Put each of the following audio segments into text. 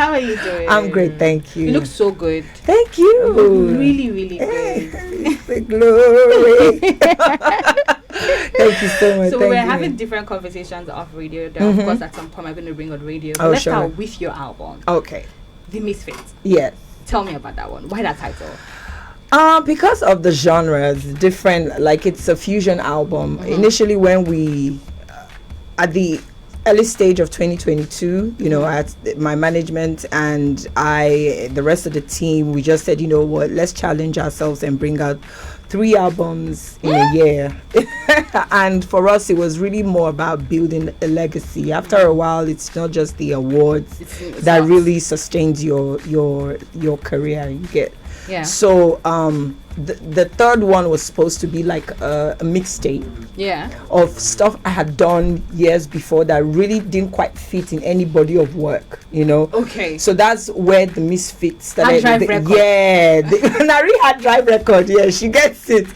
how are you doing? I'm great, thank you. You look so good. Thank you. Really, really good. The glory. Thank you so much. So we're having different conversations off radio. Then of course, at some point, I'm going to bring on radio. But let's start with your album. Okay. The Misfits. Yes. Tell me about that one. Why that title? Because of the genres, different. Like it's a fusion album. Initially, when we at the early stage of 2022, you know, at my management and the rest of the team, we just said, you know what, let's challenge ourselves and bring out 3 albums in a year. And for us, it was really more about building a legacy. After a while, it's not just the awards that really sustains your career. You get. Yeah. So the third one was supposed to be like a mixtape of stuff I had done years before that really didn't quite fit in any body of work, you know. Okay. So that's where the Misfits started. Hard drive record. Yeah, Nari hard drive record. Yeah, she gets it.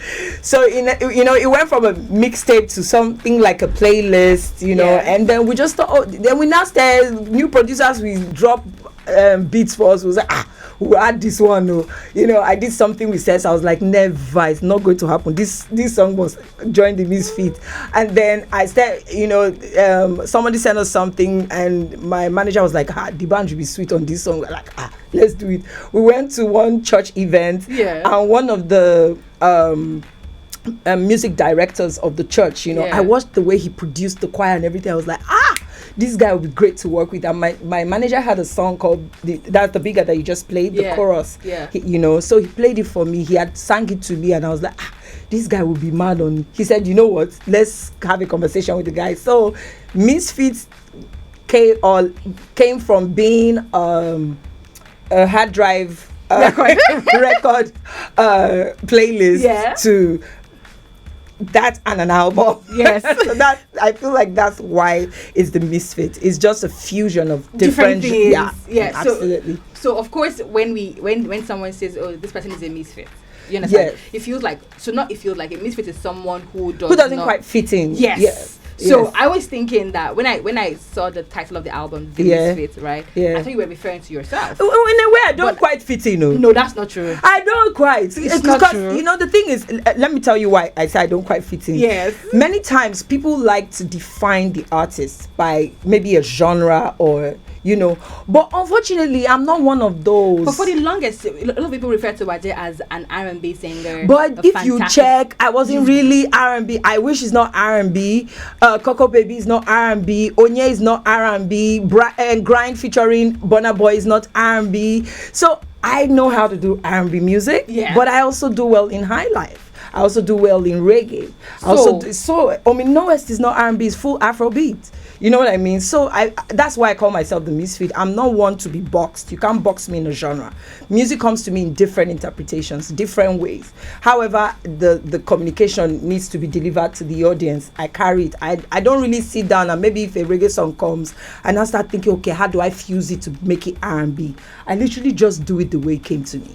So it went from a mixtape to something like a playlist, you know. And then we just thought, then we now started new producers. We drop beats for us. We was like, we'll add this one. You know, I did something with Sess. I was like, never, it's not going to happen. This song must join the Misfit. And then I said, you know, somebody sent us something, and my manager was like, the band should be sweet on this song. We're like, let's do it. We went to one church event, and one of the music directors of the church, you know, I watched the way he produced the choir and everything. I was like, this guy would be great to work with. And my manager had a song called that's the bigger that you just played, the chorus. You know, so he played it for me. He had sang it to me, and I was like, this guy would be mad on. He said, you know what? Let's have a conversation with the guy. So Misfits came from being a hard drive record playlist to that and an album. Yes. So that, I feel like that's why it's the Misfit. It's just a fusion of different things. Yeah, absolutely. So of course, when someone says, "Oh, this person is a misfit," you understand? Yes. It feels like a misfit is someone who doesn't quite fit in. Yes. Yes. So I was thinking that when I saw the title of the album, The Misfits, right? Yeah. I thought you were referring to yourself. In a way, I don't quite fit in. No, that's not true. I don't quite. It's not true. You know, the thing is, let me tell you why I say I don't quite fit in. Yes. Many times people like to define the artist by maybe a genre or, you know, but unfortunately, I'm not one of those. But for the longest, a lot of people refer to WAJE as an R&B singer. But if you check, I wasn't really R&B. I wish it's not R&B. Coco Baby is not R&B. Onye is not R&B. And Grind featuring Burna Boy is not R&B. So I know how to do R&B music. Yeah. But I also do well in high life. I also do well in reggae. No West is not R&B. It's full Afrobeat. You know what I mean? So that's why I call myself the Misfit. I'm not one to be boxed. You can't box me in a genre. Music comes to me in different interpretations, different ways. However, the communication needs to be delivered to the audience. I carry it. I don't really sit down and maybe if a reggae song comes and I start thinking, okay, how do I fuse it to make it R&B? I literally just do it the way it came to me.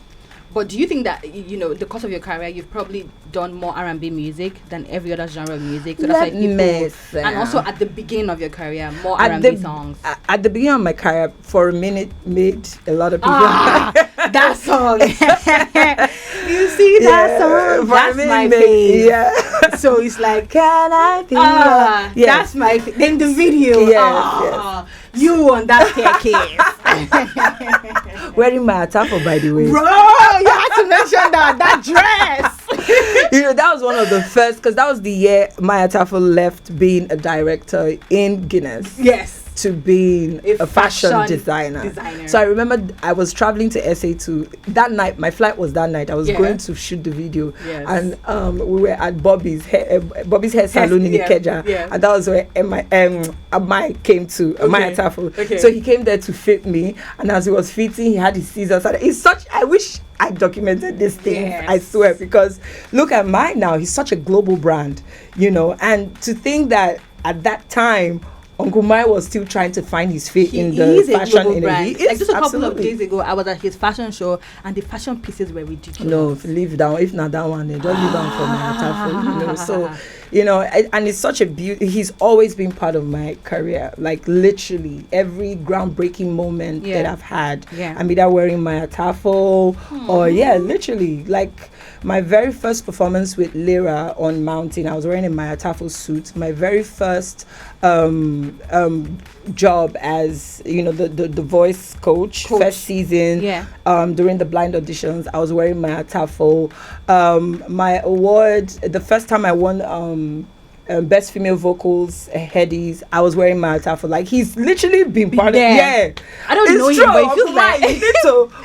But do you think that, you know, the course of your career, you've probably done more R&B music than every other genre of music? So that's why people, and also at the beginning of your career, more R&B songs. At the beginning of my career, for a minute, made a lot of people. That song. You see that song? That's my fave. Yeah. So it's like, can I be? Yes. That's my fave. Then the video. Yes. You on that staircase. Wearing my atapo, by the way. Bro, you had to mention that dress. You know, that was one of the first, because that was the year Maya Tafel left being a director in Guinness. Yes. To being a fashion designer. So I remember I was traveling to SA that night. My flight was that night. I was going to shoot the video, and we were at Bobby's hair salon in Ikeja, and that was where Amai came to. Maya Tafel. Okay. So he came there to fit me, and as he was fitting, he had his scissors. And it's such. I wish I documented this thing. Yes. I swear, because look at mine now. He's such a global brand, you know, and to think that at that time, Uncle Mai was still trying to find his feet in the fashion industry. Like just a couple of days ago, I was at his fashion show, and the fashion pieces were ridiculous. No, leave down. If not that one, they just leave down for my Tafel. You know, so you know, and it's such a beauty. He's always been part of my career, like literally every groundbreaking moment that I've had. I'm either wearing my atafo or literally like my very first performance with Lyra on Mountain, I was wearing a my atafo suit. My very first job as, you know, the voice coach first season, during the blind auditions, I was wearing my atafo. My award, the first time I won best female vocals Headies, I was wearing my atafo. Like, he's literally been part of I don't know him, but it feels like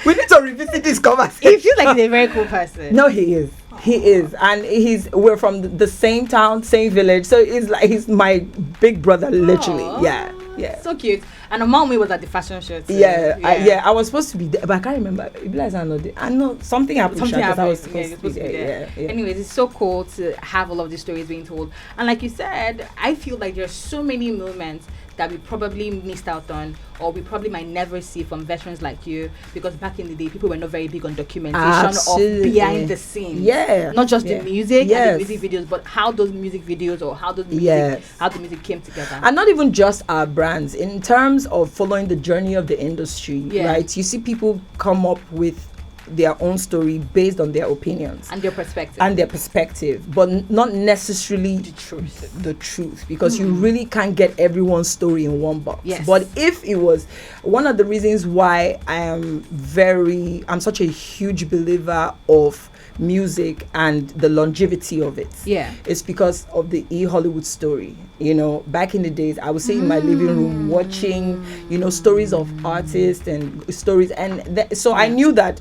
we need to revisit this conversation. He feels like he's a very cool person. No, he is. He is, and we're from the same town, same village, so he's my big brother, literally. Aww. Yeah, so cute. And Mom was at the fashion show too. I was supposed to be there, but I can't remember. I know something happened. I was supposed to be there. Anyways, it's so cool to have all of these stories being told, and like you said, I feel like there's so many moments that we probably missed out on, or we probably might never see from veterans like you, because back in the day, people were not very big on documentation of behind the scenes. Not just the music and the music videos, but how those music videos or how the music came together. And not even just our brands, in terms of following the journey of the industry, right? You see people come up with their own story based on their opinions and their perspective, but not necessarily the truth, because you really can't get everyone's story in one box. But if it was one of the reasons why I'm such a huge believer of music and the longevity of it, it's because of the Hollywood story. You know, back in the days, I would sit in my living room watching, you know, stories of artists and stories, and so I knew that,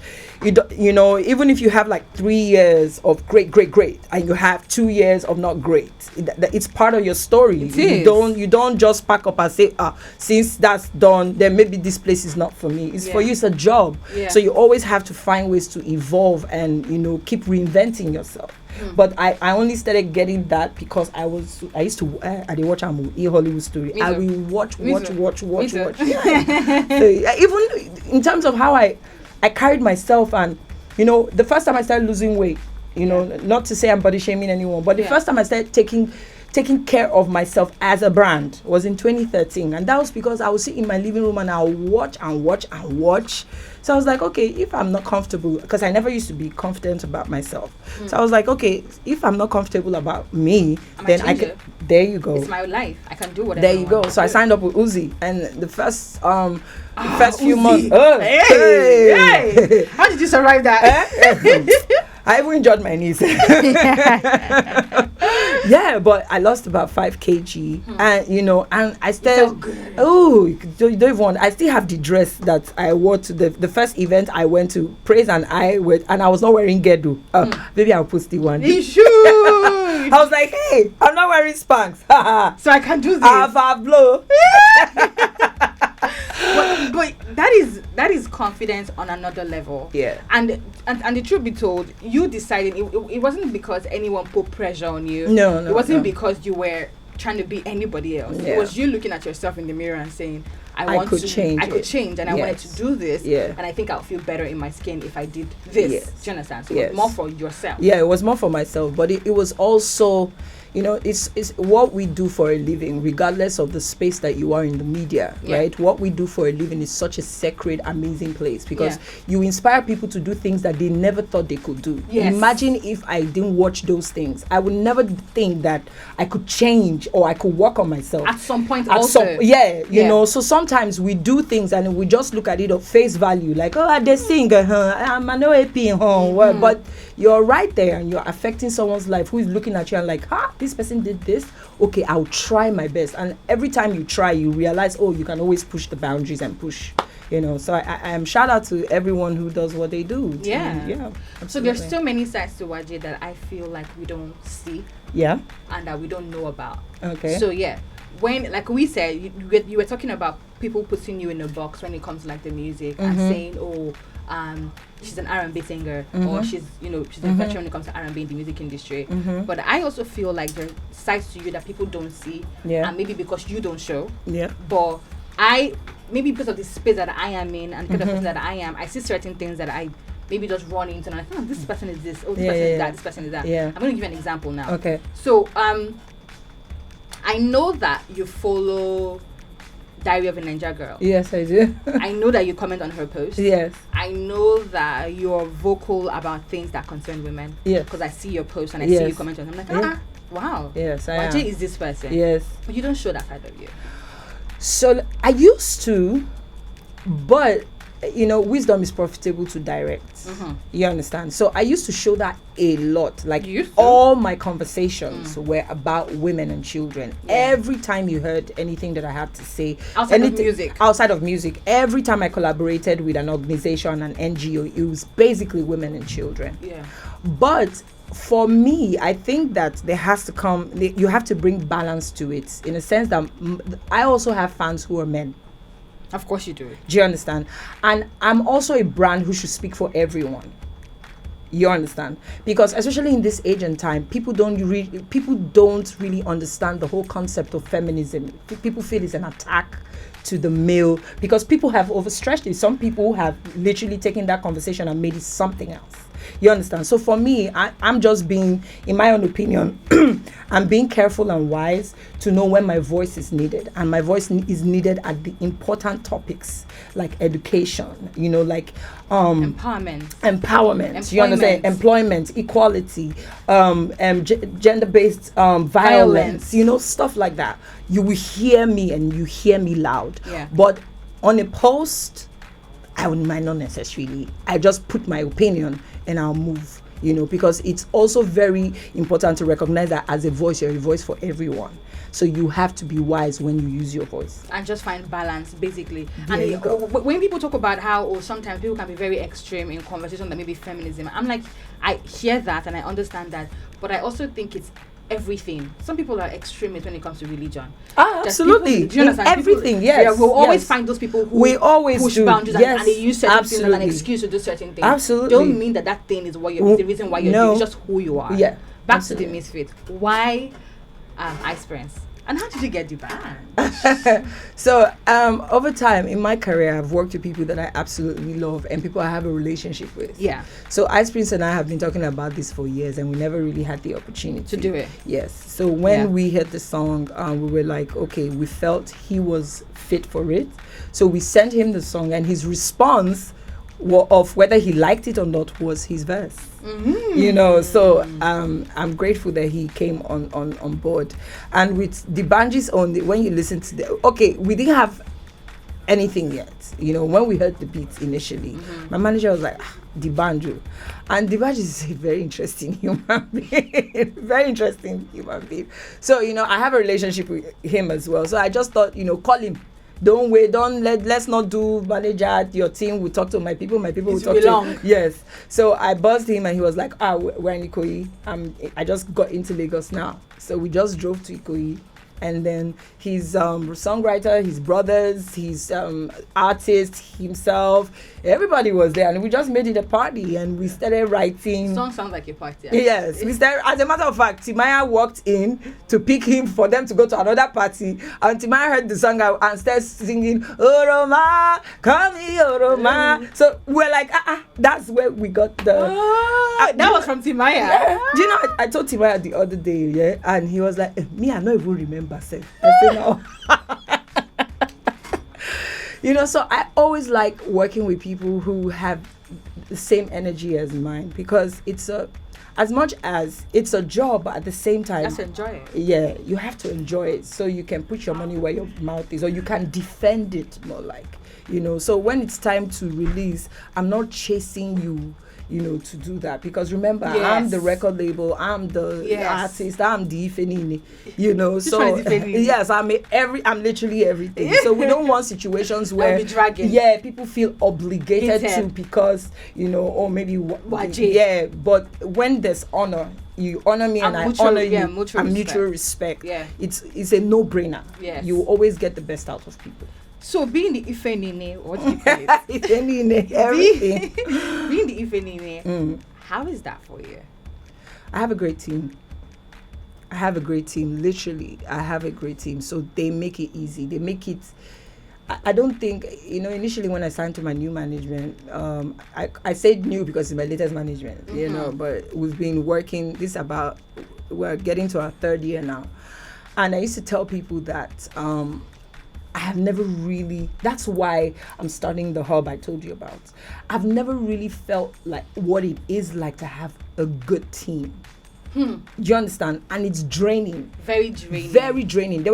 you know, even if you have like 3 years of great, and you have 2 years of not great, it's part of your story. You don't just pack up and say, since that's done, then maybe this place is not for me. It's for you. It's a job. So you always have to find ways to evolve and, you know, keep reinventing yourself. But I only started getting that because I used to I did watch Hollywood story. I will watch. So, even in terms of how I carried myself, and, you know, the first time I started losing weight, you know, not to say I'm body shaming anyone, but the first time I started taking care of myself as a brand was in 2013, and that was because I would sit in my living room and I'll watch. So I was like, okay, if I'm not comfortable, because I never used to be confident about myself. So I was like, okay, if I'm not comfortable about me, then I can. There you go. It's my life. I can do whatever. There you go. So I signed up with Uzi, and the first few months. Hey. How did you survive that? I even injured my knees. But I lost about 5 kg, and, you know, and I still, you don't even want. I still have the dress that I wore to the first event I went to, Praise and I was not wearing gedu. Maybe I'll post the one. You should. I was like, hey, I'm not wearing Spanx. So I can do this. I've blow. But that is confidence on another level. And the truth be told, you decided it wasn't because anyone put pressure on you. No. It wasn't because you were trying to be anybody else. It was you looking at yourself in the mirror and saying, I could change, and I wanted to do this, and I think I'll feel better in my skin if I did this. Do you understand? So it was more for yourself. It was more for myself, but it was also, you know, it's what we do for a living, regardless of the space that you are in the media, right? What we do for a living is such a sacred, amazing place, because you inspire people to do things that they never thought they could do. Imagine if I didn't watch those things. I would never think that I could change or I could work on myself. At some point you know, so sometimes we do things and we just look at it at face value, like, oh, they sing, I'm an OAP, but you're right there and you're affecting someone's life who is looking at you and like, this person did this, okay, I'll try my best. And every time you try, you realize, you can always push the boundaries and push, you know. So I am shout out to everyone who does what they do. So there's so many sides to WAJE that I feel like we don't see and that we don't know about. So when, like we said, you were talking about people putting you in a box when it comes to like the music and saying, she's an R&B singer, or she's a veteran when it comes to R&B in the music industry. But I also feel like there are sides to you that people don't see, and maybe because you don't show. But maybe because of the space that I am in and the kind of person that I am, I see certain things that I maybe just run into and like, this person is this, this person is that, this person is that. Yeah. I'm going to give you an example now. Okay. So, I know that you follow Diary of a Ninja Girl. Yes, I do. I know that you comment on her posts. Yes. I know that you're vocal about things that concern women. Yes. Because I see your posts and I see you comment on them. I'm like, wow. Yes, I am. WAJE is this person. Yes. But you don't show that side of you. So I used to, but wisdom is profitable to direct. You understand? So I used to show that a lot. Like all my conversations were about women and children. Every time you heard anything that I had to say outside of music, every time I collaborated with an organization, an NGO, it was basically women and children. Yeah. But for me, I think that there has to come, you have to bring balance to it, in a sense that I also have fans who are men. Of course you do. Do you understand? And I'm also a brand who should speak for everyone. You understand? Because especially in this age and time, people don't really understand the whole concept of feminism. People feel it's an attack to the male because people have overstretched it. Some people have literally taken that conversation and made it something else. You understand? So for me, I'm just being, in my own opinion, I'm being careful and wise to know when my voice is needed. And my voice is needed at the important topics like education, like empowerment. You understand? Employment, equality, gender-based violence, stuff like that. You will hear me and you hear me loud. Yeah. But on a post, I might not necessarily. I just put my opinion and I'll move, because it's also very important to recognize that as a voice, you're a voice for everyone. So you have to be wise when you use your voice. And just find balance, basically. There you go. When people talk about how, sometimes people can be very extreme in conversation that maybe feminism, I'm like, I hear that and I understand that, but I also think it's everything. Some people are extremists when it comes to religion. Absolutely. People, do you understand? Everything, yes. We'll always find those people who push boundaries and they use certain things as an excuse to do certain things. Absolutely. Don't mean that thing is the reason why you're doing it. It's just who you are. Yeah. Back to the misfit. Why Ice Prince? And how did you get the band? So over time in my career, I've worked with people that I absolutely love and people I have a relationship with. Yeah. So Ice Prince and I have been talking about this for years and we never really had the opportunity to do it. Yes. So when we heard the song, we were like, okay, we felt he was fit for it. So we sent him the song and his response of whether he liked it or not was his verse. So I'm grateful that he came on board. And with the Banjis when you listen to we didn't have anything yet. When we heard the beats initially, my manager was like, the banjo. And the banjo is a very interesting human being. Very interesting human being. So, I have a relationship with him as well. So I just thought, call him. Don't wait, let's not do manager, your team will talk to my people will talk to him. Yes. So I buzzed him and he was like, we're in Ikoyi. I just got into Lagos now. So we just drove to Ikoyi. And then his songwriter, his brothers, his artist, himself, everybody was there. And we just made it a party and we started writing. Song sounds like a party. Yes. We started, as a matter of fact, Timaya walked in to pick him for them to go to another party. And Timaya heard the song and started singing, Oroma, come here, Oroma. So we're like, that's where we got the... that was from Timaya. Yeah. Do you know, I told Timaya the other day, and he was like, me, I don't even remember. I said no. So I always like working with people who have the same energy as mine because it's as much as it's a job, but at the same time, let's enjoy it. Yeah, you have to enjoy it so you can put your money where your mouth is, or you can defend it more like, So when it's time to release, I'm not chasing you. To do that because remember, I'm the record label, I'm the artist, I'm the Ifenini, yes, I'm literally everything. So we don't want situations where people feel obligated to because or maybe WAJE. But when there's honor, you honor me and I honor you, and mutual respect. Yeah, it's a no-brainer. Yes. You always get the best out of people. So being the Ifenine, what do you call it? Ifenine, everything. Being the Ifenine, how is that for you? I have a great team. Literally, I have a great team. So they make it easy. They make it... I don't think, initially when I signed to my new management, I said new because it's my latest management, but we've been working, we're getting to our third year now. And I used to tell people that I have never really, that's why I'm starting the hub I told you about. I've never really felt like what it is like to have a good team. Do you understand? And it's draining. Very draining. Very draining. There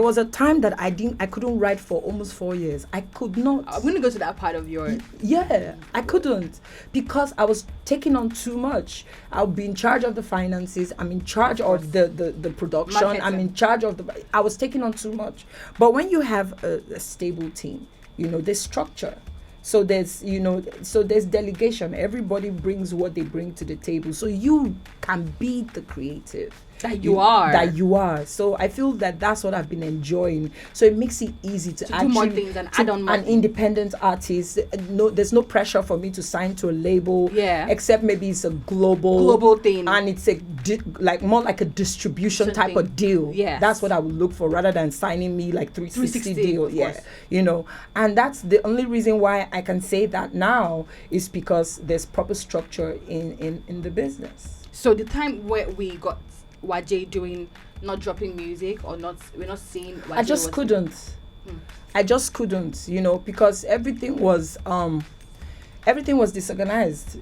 was a time that I couldn't write for almost 4 years. I could not. I'm going to go to that part of your... Yeah, I couldn't because I was taking on too much. I'll be in charge of the finances. I'm in charge of the production. Marketing. I'm in charge of I was taking on too much. But when you have a stable team, there's structure. So there's delegation. Everybody brings what they bring to the table. So you can be the creative that you are. So I feel that that's what I've been enjoying. So it makes it easy to do more things and add on more. An independent artist. No, there's no pressure for me to sign to a label. Yeah. Except maybe it's a global thing, and it's more like a distribution type of deal. Yeah. That's what I would look for rather than signing me like 360 deal. Yeah. And that's the only reason why I can say that now is because there's proper structure in the business. So the time where we got WAJE doing, not dropping music or we're not seeing WAJE, I just couldn't. I just couldn't, because everything was disorganized,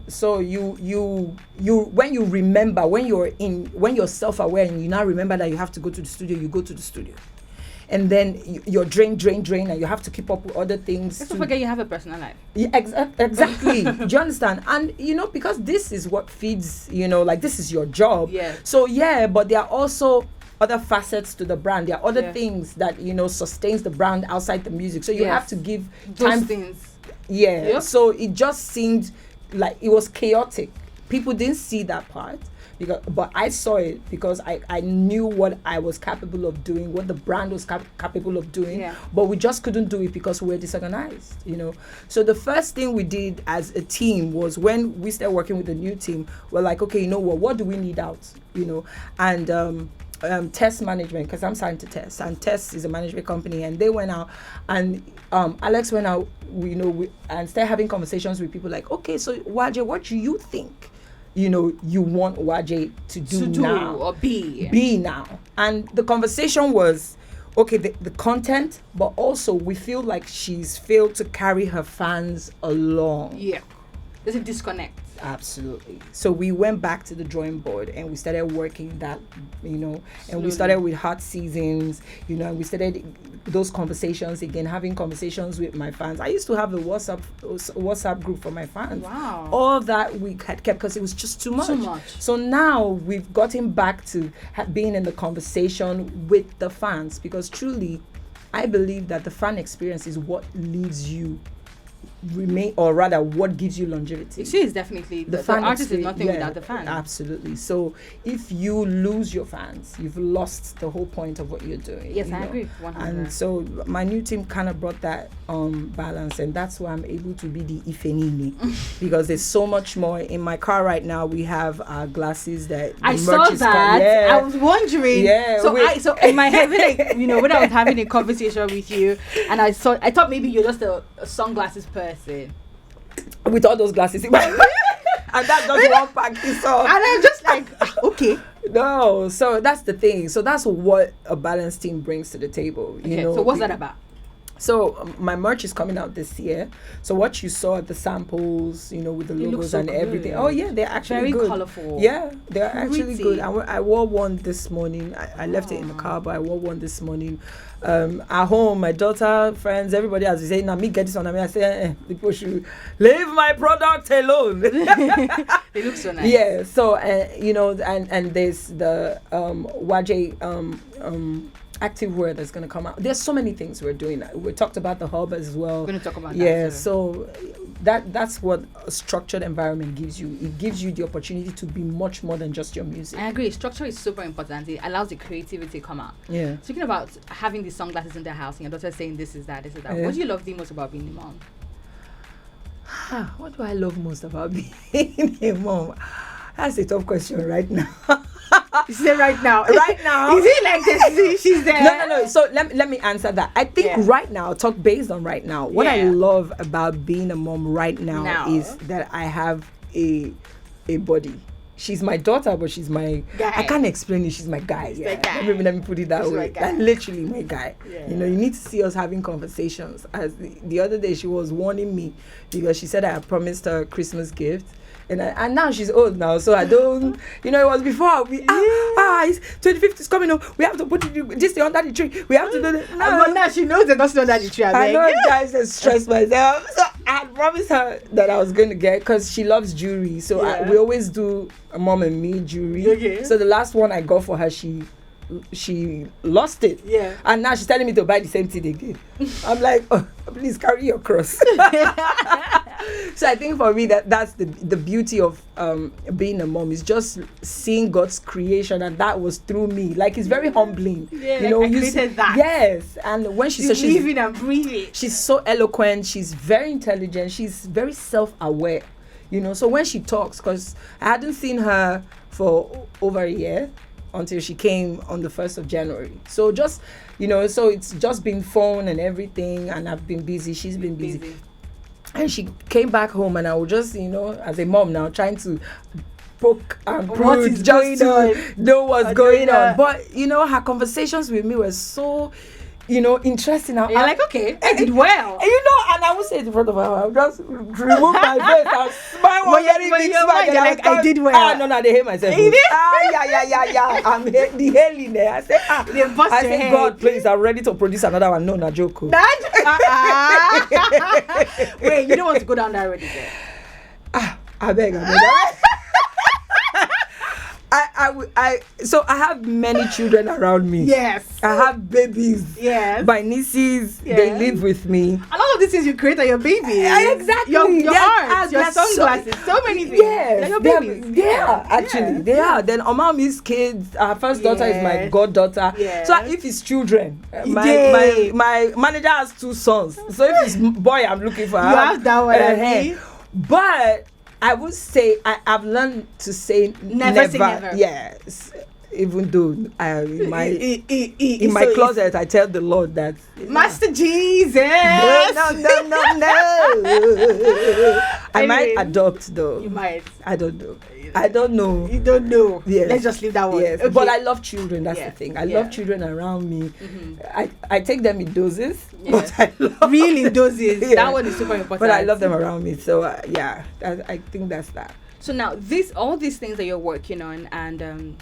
So you when you remember, when you're self-aware and you now remember that you have to go to the studio, you go to the studio. And then you're drain, and you have to keep up with other things. Don't forget you have a personal life. Yeah, exactly. Do you understand? And, because this is what feeds, this is your job. Yeah. So, but there are also other facets to the brand. There are other things that, sustains the brand outside the music. So you have to give time. Those things. Yeah. Yep. So it just seemed like it was chaotic. People didn't see that part. But I saw it because I knew what I was capable of doing, what the brand was capable of doing. Yeah. But we just couldn't do it because we were disorganized, So the first thing we did as a team was when we started working with the new team, we're like, okay, what do we need out, And Test Management, because I'm signed to Test, and Test is a management company, and they went out, and Alex went out, and started having conversations with people like, okay, so WAJE, what do you think? You want WAJE to do now or be now. And the conversation was, okay, the content, but also we feel like she's failed to carry her fans along. Yeah. There's a disconnect. Absolutely. So we went back to the drawing board and we started working that, and we started with Hot Seasons, and we started those conversations again, having conversations with my fans. I used to have a WhatsApp group for my fans. Wow. All that we had kept because it was just too much. So now we've gotten back to being in the conversation with the fans, because truly, I believe that the fan experience is what leaves you what gives you longevity. She is definitely the fan artist is nothing without the fan. Absolutely. So if you lose your fans, you've lost the whole point of what you're doing. Yes, I agree. 100%. And so my new team kind of brought that balance, and that's why I'm able to be the Ifenini because there's so much more. In my car right now, we have glasses that I saw that. I was wondering. Yeah. So in my head, when I was having a conversation with you, and I thought maybe you're just a sunglasses person. With all those glasses. And that's just one pack you saw. And I'm just like, okay. No, so that's the thing. So that's what a balanced team brings to the table. Okay, so what's that about? So my merch is coming out this year. So what you saw at the samples, with the logos so and everything. Good. Oh yeah, they're actually very good. Colorful. Yeah, they're actually good. I wore one this morning. I left it in the car, but I wore one this morning. At home, my daughter, friends, everybody has been saying, "Now me get this one." I say, people should leave my product alone. They look so nice. Yeah. So and there's the WAJE activewear that's going to come out. There's so many things we're doing. We talked about the hub as well. We're going to talk about that. Yeah, so that's what a structured environment gives you. It gives you the opportunity to be much more than just your music. I agree. Structure is super important. It allows the creativity to come out. Yeah. Speaking about having these sunglasses in the house and your daughter saying this is that, yeah. What do you love the most about being a mom? What do I love most about being a mom? That's a tough question right now. She said right now. Right now. Is it like this? She's there. No. So let me answer that. I think right now, talk based on right now. What I love about being a mom right now is that I have a body. She's my daughter, but she's my guy. I can't explain it. She's my guy. Guy. Let me put it that way. Like literally my guy. Yeah. You know, you need to see us having conversations. As the other day, she was warning me because she said I had promised her a Christmas gift. And now she's old now, so I don't, it was before. It's 25th is coming up. We have to put this under the tree. We have to do it. No. But now she knows they're not under the tree. I know, guys, I stress myself. So I promised her that I was going to get, because she loves jewelry. So we always do a mom and me jewelry. Okay. So the last one I got for her, she lost it. Yeah. And now she's telling me to buy the same thing again. I'm like, oh, please carry your cross. So I think for me that's the beauty of being a mom, is just seeing God's creation, and that was through me. Like, it's very humbling. Yeah, I created that. Yes. And when she's living and breathing. She's so eloquent, she's very intelligent, she's very self-aware. So when she talks, because I hadn't seen her for over a year until she came on the 1st of January. So just, so it's just been phone and everything, and I've been busy. She's been busy. And she came back home, and I was just, as a mom now, trying to poke and prod just to know what's going on. But, her conversations with me were so, interesting. You're like, okay, I did well. And I would say it in front of her, I'll just remove my face and smile one very big smile. Like, I did well. No, they hate myself. Yeah. I'm the hailing there. I say, God, please, I'm ready to produce another one. No, joke. Wait, you don't want to go down that road again? I beg. So I have many children around me. Yes. I have babies. Yes. My nieces, they live with me. A lot of these things you create are your babies. Exactly. Your art, your sunglasses, so many things. Yes. They're your babies. They are. Then Omami's kids, our first daughter is my goddaughter. Yes. So if it's children, my manager has 2 sons. So if it's boy, I'm looking for her. You have that one. But I would say I've learned to say never. Say never. Yes. Even though in my closet I tell the Lord that Master Jesus. No. I might adopt though. You might. I don't know. You don't know. Yes. Let's just leave that one. Yes. Okay. But I love children. That's the thing. I love children around me. Mm-hmm. I take them in doses. But I love really in doses. That one is super important. But I love them around me. So I think that's that. So now all these things that you're working on, and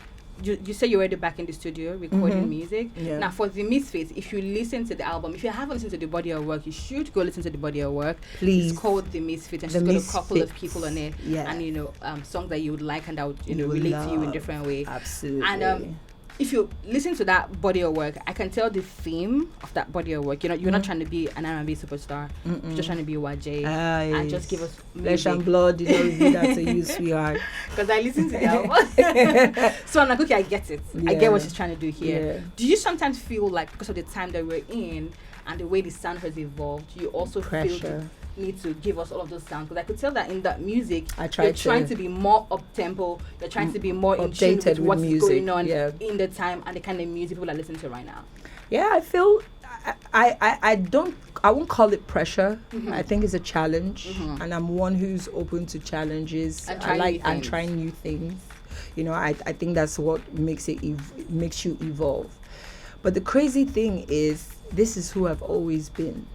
you say you're already back in the studio recording music. Yeah. Now for the Misfits, if you listen to the album, if you haven't listened to the body of work, you should go listen to the body of work. Please. It's called The Misfits, and she's got a couple of people on it. Yeah. And songs that you would like and that would relate to you in different ways. Absolutely. And if you listen to that body of work, I can tell the theme of that body of work. You're not trying to be an R&B superstar. You're just trying to be WAJE and just give us flesh and blood. Reveal that to you, sweetheart. Because I listen to the album, so I'm like, okay, I get it. I get what she's trying to do here. Yeah. Do you sometimes feel like, because of the time that we're in and the way the sound has evolved, you also feel need to give us all of those sounds? Because I could tell that in that music, you're trying to be more up-tempo, you're trying to be more in tune with what's going on in the time and the kind of music people are listening to right now. Yeah, I feel I won't call it pressure. I think it's a challenge, and I'm one who's open to challenges. And trying new things. I think that's what makes you evolve. But the crazy thing is, this is who I've always been,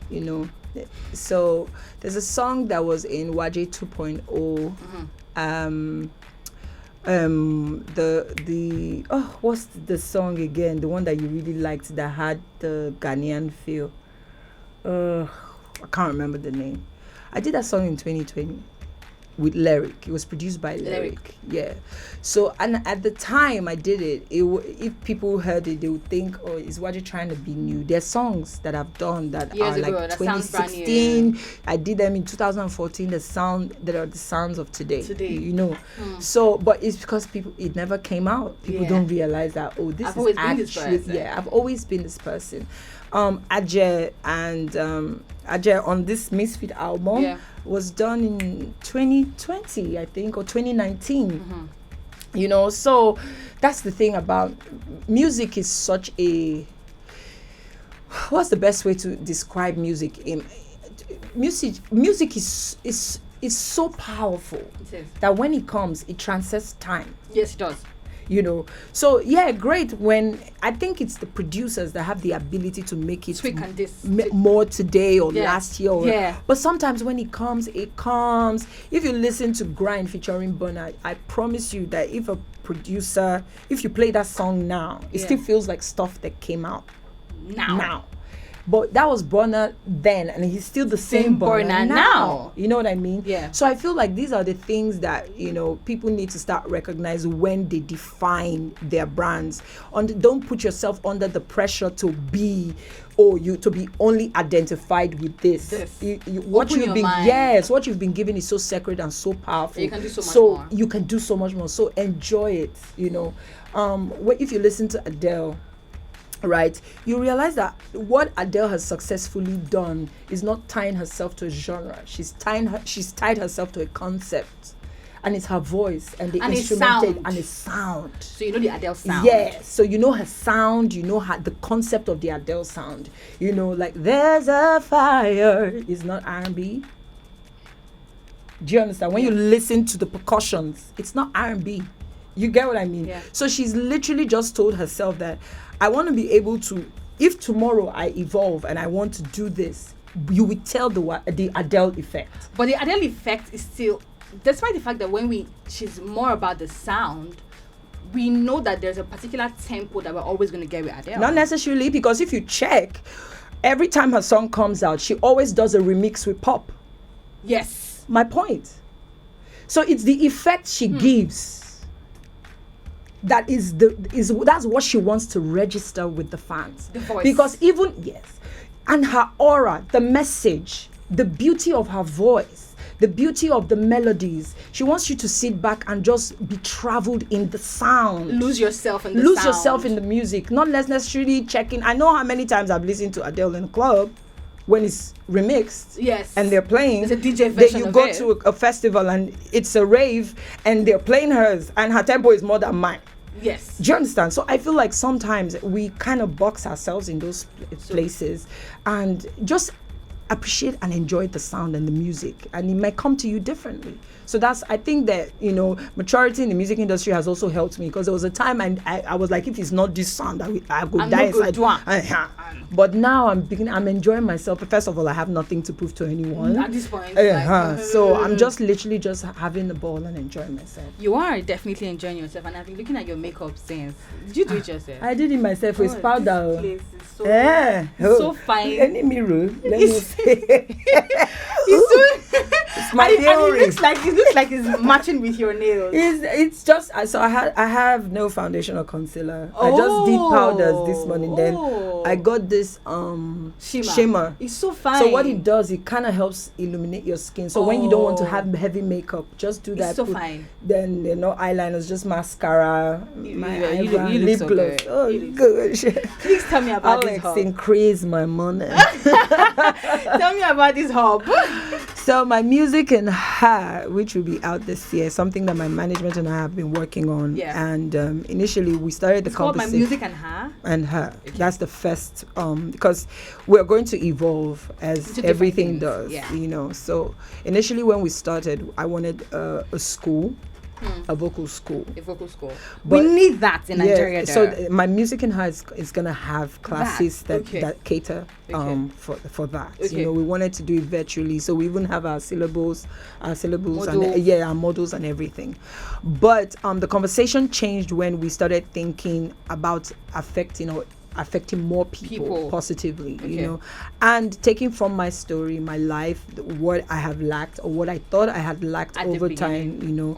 So there's a song that was in WAJE 2.0. What's the song again? The one that you really liked that had the Ghanaian feel. I can't remember the name. I did that song in 2020 with Lyric. It was produced by Lyric. Yeah. So, and at the time I did it, if people heard it, they would think, oh, is WAJE trying to be new? There's songs that I've done that years are ago, like 2016. I did them in 2014. That are the sounds of today. So, but it's because it never came out. People don't realize that, oh, I've always been this person. WAJE on this Misfit album was done in 2020, I think, or 2019. You know, so that's the thing about music. Is such a, what's the best way to describe music? Music is so powerful that when it comes, it transcends time. Yes, it does. You know, so yeah, great. When I think it's the producers that have the ability to make it more today or last year. But sometimes when it comes. If you listen to Grind featuring Burna, I promise you that if you play that song now, it still feels like stuff that came out now. But that was Burna then, and he's still the same Burna now. You know what I mean? Yeah. So I feel like these are the things that, you know, people need to start recognizing when they define their brands. Don't put yourself under the pressure to be only identified with this. What you've been given is so sacred and so powerful. You can do so much more. You can do so much more. So enjoy it. You know, if you listen to Adele, right, you realize that what Adele has successfully done is not tying herself to a genre. She's tied herself to a concept, and it's her voice and the instrumental and it's sound. So you know the Adele sound. Yeah, so you know her sound, you know the concept of the Adele sound. You know, like there's a fire is not R&B. Do you understand? When you listen to the percussions, it's not R&B. You get what I mean? Yeah. So she's literally just told herself that I want to be able to, if tomorrow I evolve and I want to do this, you will tell the Adele effect. But the Adele effect is still, despite the fact that she's more about the sound, we know that there's a particular tempo that we're always going to get with Adele. Not necessarily, because if you check, every time her song comes out, she always does a remix with pop. Yes. My point. So it's the effect she gives. That's what she wants to register with the fans. The voice. Because and her aura, the message, the beauty of her voice, the beauty of the melodies. She wants you to sit back and just be traveled in the sound. Lose yourself in the sound. Lose yourself in the music. Not necessarily checking. I know how many times I've listened to Adele in the club when it's remixed. Yes. And they're playing. It's a DJ version you go to a festival and it's a rave and they're playing hers and her tempo is more than mine. Yes. Do you understand? So I feel like sometimes we kind of box ourselves in those places and just appreciate and enjoy the sound and the music, and it might come to you differently. So I think that, you know, maturity in the music industry has also helped me, because there was a time I was like, if it's not this sound, I would die inside. But now I'm enjoying myself. First of all, I have nothing to prove to anyone at this point. So I'm just literally just having the ball and enjoying myself. You are definitely enjoying yourself, and I've been looking at your makeup since. Did you do it yourself? I did it myself with powder. This place is so fine. Any mirror? Let me see. It's my theory. It looks like it's matching with your nails. It's just so I have no foundation or concealer. I just did powders this morning. Then I got this shimmer. It's so fine. So what it does, it kind of helps illuminate your skin. So when you don't want to have heavy makeup, just do that. It's so fine. Then eyeliners, just mascara, you lip so gloss. good. Oh, good. Please tell me about this hub. Increase my money. Tell me about this hub. So my music and her, which will be out this year, something that my management and I have been working on. Yeah. And initially we started the conversation. It's called My Music and Her? And Her. Okay. That's the first, because we're going to evolve as everything does, you know. So initially when we started, I wanted a school. A vocal school. But we need that in Nigeria. So my music and her is gonna have classes that cater for that. Okay. You know, we wanted to do it virtually, so we even have our syllables models. And our models and everything. But the conversation changed when we started thinking about affecting more people positively, you know, and taking from my story, my life, what I have lacked or what I thought I had lacked over time, you know.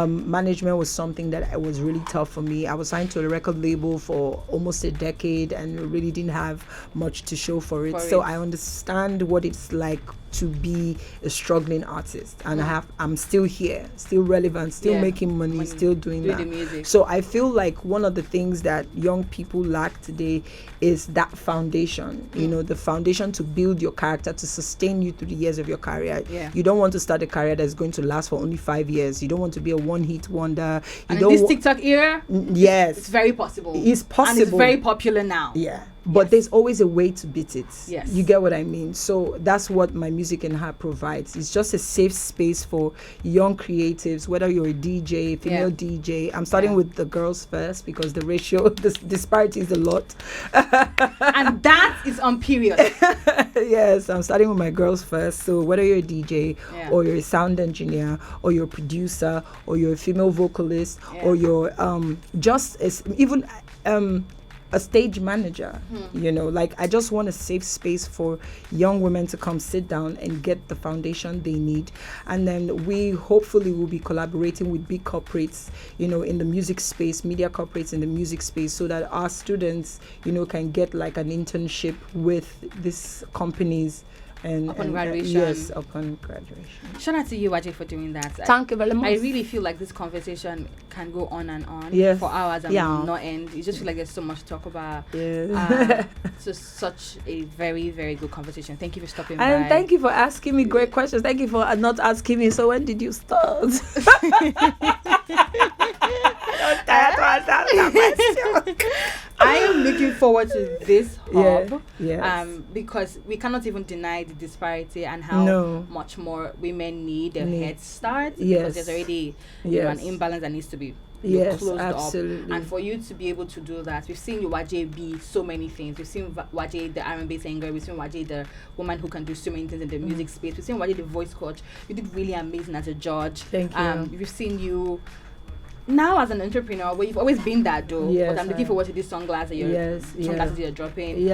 Management was something that was really tough for me. I was signed to a record label for almost a decade and really didn't have much to show for it. So I understand what it's like to be a struggling artist, and I'm still here, still relevant, still making money, still doing that. The music. So I feel like one of the things that young people lack today say is that foundation, you know, the foundation to build your character, to sustain you through the years of your career. You don't want to start a career that's going to last for only 5 years. You don't want to be a one-hit wonder. In this TikTok era, yes, it's very possible. It's possible. And it's very popular now. Yeah. But there's always a way to beat it. Yes. You get what I mean? So that's what my music and her provides. It's just a safe space for young creatives, whether you're a DJ, female DJ. I'm starting with the girls first because the ratio, the disparity is a lot. And that is on period. Yes, I'm starting with my girls first. So whether you're a DJ or you're a sound engineer or you're a producer or you're a female vocalist or you're just even a stage manager, you know, like I just want a safe space for young women to come sit down and get the foundation they need. And then we hopefully will be collaborating with big corporates, you know, in the music space, media corporates in the music space, so that our students, you know, can get like an internship with these companies. And upon graduation. Yes, upon graduation. Shout out to you, WAJE, for doing that. Thank you very much. I really feel like this conversation can go on and on for hours and not end. You just feel like there's so much to talk about. So such a very, very good conversation. Thank you for stopping by. And thank you for asking me great questions. Thank you for not asking me, so when did you start? I am looking forward to this hub because we cannot even deny the disparity and how much more women need a head start, because there's already an imbalance that needs to be closed up. And for you to be able to do that, we've seen WAJE be so many things. We've seen WAJE the R&B singer, we've seen WAJE the woman who can do so many things in the music space, we've seen WAJE the voice coach. You did really amazing as a judge. Thank you. We've seen you now as an entrepreneur, where you've always been that though. Yes, but I'm looking forward to this sunglasses you're dropping.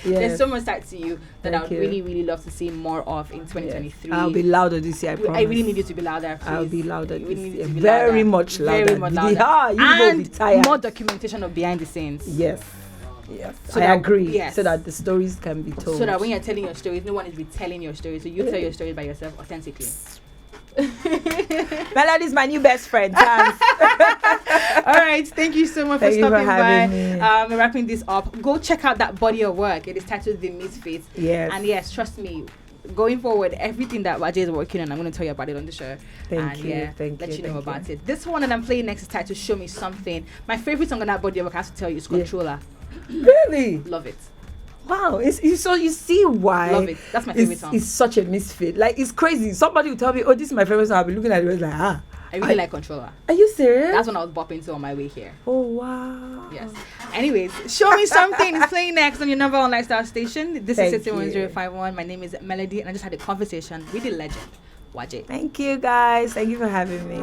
There's so much side to you that I would really, really love to see more of in 2023. I'll be louder this year, I promise. I really need you to be louder, please. I'll be louder this year. Very much louder. Very much louder. You will be tired. More documentation of behind the scenes. Yes, so I agree. So that the stories can be told. So that when you're telling your stories, no one is retelling your stories. So you tell your stories by yourself authentically. Melody's my new best friend. All right, thank you so much for stopping by. We're wrapping this up. Go check out that body of work. It is titled The Misfits. And yes, trust me, going forward, everything that WAJE is working on, I'm going to tell you about it on the show. Let you know about it. This one that I'm playing next is titled Show Me Something. My favorite song on that body of work, I have to tell you, is Controller. Really? Love it. Wow, it's so you see why. Love it. That's my favorite song. It's such a misfit. Like, it's crazy. Somebody will tell me, oh, this is my favorite song. I'll be looking at it like, I really like Controller. Are you serious? That's when I was bopping to on my way here. Oh, wow. Yes. Anyways, Show Me Something is playing next on your number one lifestyle station. This is 61051. My name is Melody, and I just had a conversation with the legend, WAJE. Thank you, guys. Thank you for having me.